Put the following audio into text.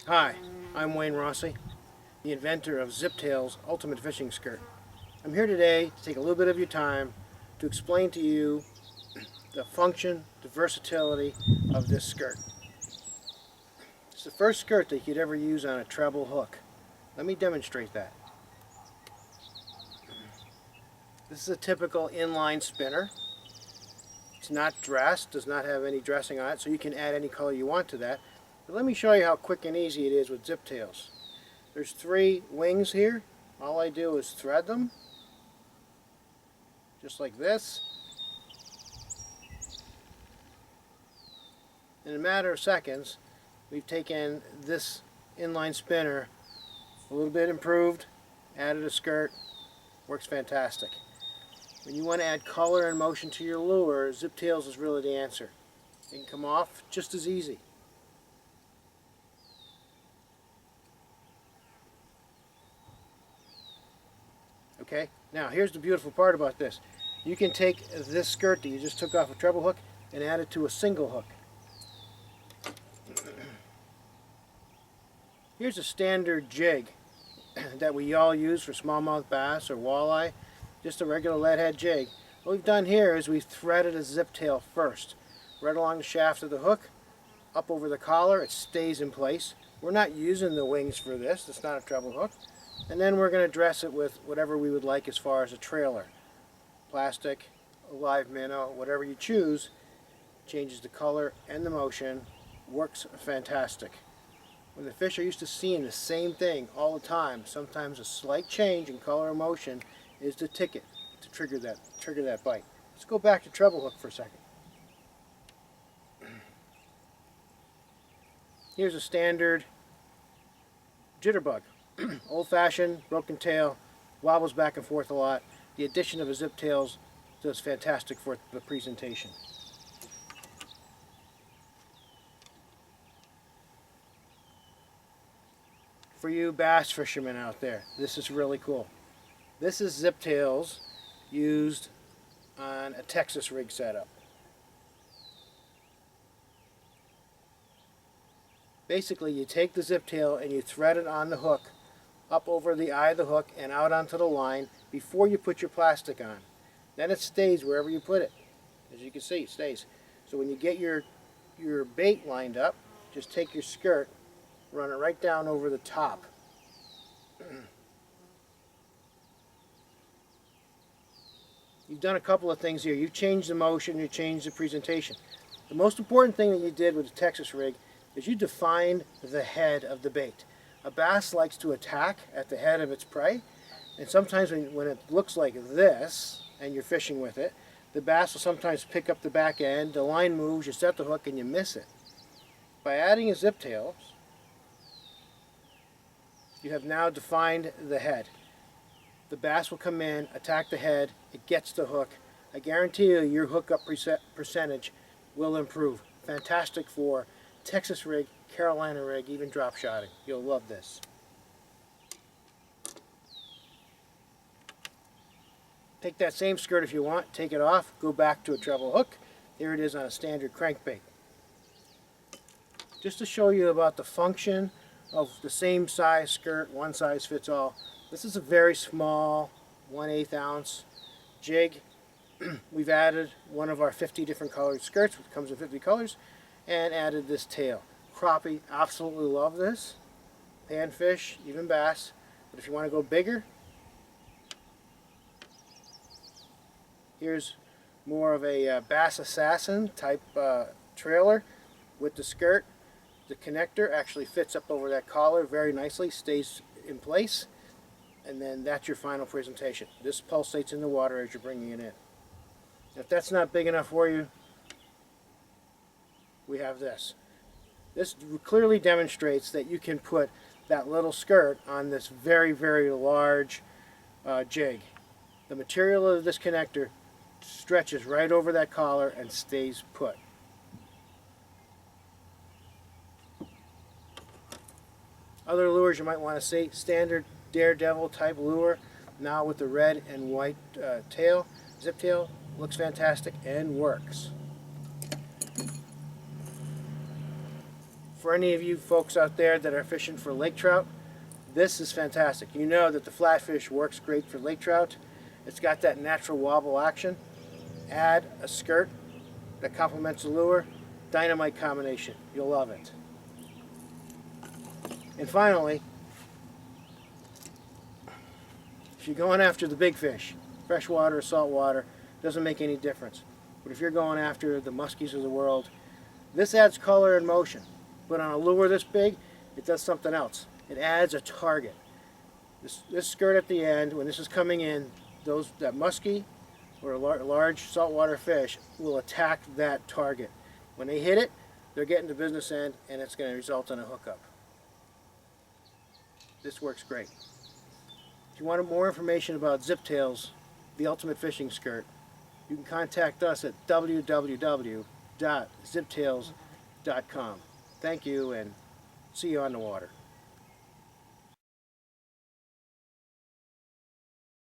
Hi, I'm Wayne Rossi, the inventor of Ziptailz Ultimate Fishing Skirt. I'm here today to take a little bit of your time to explain to you the function, the versatility of this skirt. It's the first skirt that you could ever use on a treble hook. Let me demonstrate that. This is a typical inline spinner. It's not dressed, does not have any dressing on it, so you can add any color you want to that. But let me show you how quick and easy it is with Ziptailz. There's 3 wings here. All I do is thread them, just like this. In a matter of seconds, we've taken this inline spinner, a little bit improved, added a skirt, works fantastic. When you want to add color and motion to your lure, Ziptailz is really the answer. It can come off just as easy. Okay, now here's the beautiful part about this. You can take this skirt that you just took off a treble hook and add it to a single hook. Here's a standard jig that we all use for smallmouth bass or walleye, just a regular lead head jig. What we've done here is we've threaded a zip tail first, right along the shaft of the hook, up over the collar. It stays in place. We're not using the wings for this, it's not a treble hook. And then we're going to dress it with whatever we would like as far as a trailer. Plastic, a live minnow, whatever you choose. Changes the color and the motion. Works fantastic. When the fish are used to seeing the same thing all the time, sometimes a slight change in color or motion is the ticket to trigger that bite. Let's go back to treble hook for a second. Here's a standard jitterbug. Old-fashioned, broken tail, wobbles back and forth a lot. The addition of a Ziptailz does fantastic for the presentation. For you bass fishermen out there, this is really cool. This is Ziptailz used on a Texas rig setup. Basically, you take the zip tail and you thread it on the hook, up over the eye of the hook and out onto the line before you put your plastic on. Then it stays wherever you put it. As you can see, it stays. So when you get your bait lined up, just take your skirt, run it right down over the top. You've done a couple of things here. You've changed the motion, you've changed the presentation. The most important thing that you did with the Texas rig is you defined the head of the bait. A bass likes to attack at the head of its prey, and sometimes when it looks like this and you're fishing with it, the bass will sometimes pick up the back end, the line moves, you set the hook and you miss it. By adding a Ziptailz, you have now defined the head. The bass will come in, attack the head, it gets the hook. I guarantee you your hookup percentage will improve. Fantastic for Texas rig, Carolina rig, even drop shotting. You'll love this. Take that same skirt if you want, take it off, go back to a treble hook. There it is on a standard crankbait. Just to show you about the function of the same size skirt, one size fits all. This is a very small 1/8 ounce jig. We've added one of our 50 different colored skirts, which comes in 50 colors, and added this tail. Crappie absolutely love this. Panfish, even bass. But if you want to go bigger, here's more of a bass assassin type trailer with the skirt. The connector actually fits up over that collar very nicely, stays in place, and then that's your final presentation. This pulsates in the water as you're bringing it in. If that's not big enough for you, we have this. This clearly demonstrates that you can put that little skirt on this very, very large jig. The material of this connector stretches right over that collar and stays put. Other lures you might want to see, standard Daredevil type lure, now with the red and white tail, zip tail, looks fantastic and works. For any of you folks out there that are fishing for lake trout, this is fantastic. You know that the flatfish works great for lake trout. It's got that natural wobble action. Add a skirt that complements the lure. Dynamite combination. You'll love it. And finally, if you're going after the big fish, freshwater or saltwater, doesn't make any difference. But if you're going after the muskies of the world, this adds color and motion. But on a lure this big, it does something else. It adds a target. This skirt at the end, when this is coming in, that muskie or a large saltwater fish will attack that target. When they hit it, they're getting the business end, and it's going to result in a hookup. This works great. If you want more information about Ziptailz, the ultimate fishing skirt, you can contact us at www.ziptailz.com. Thank you, and see you on the water.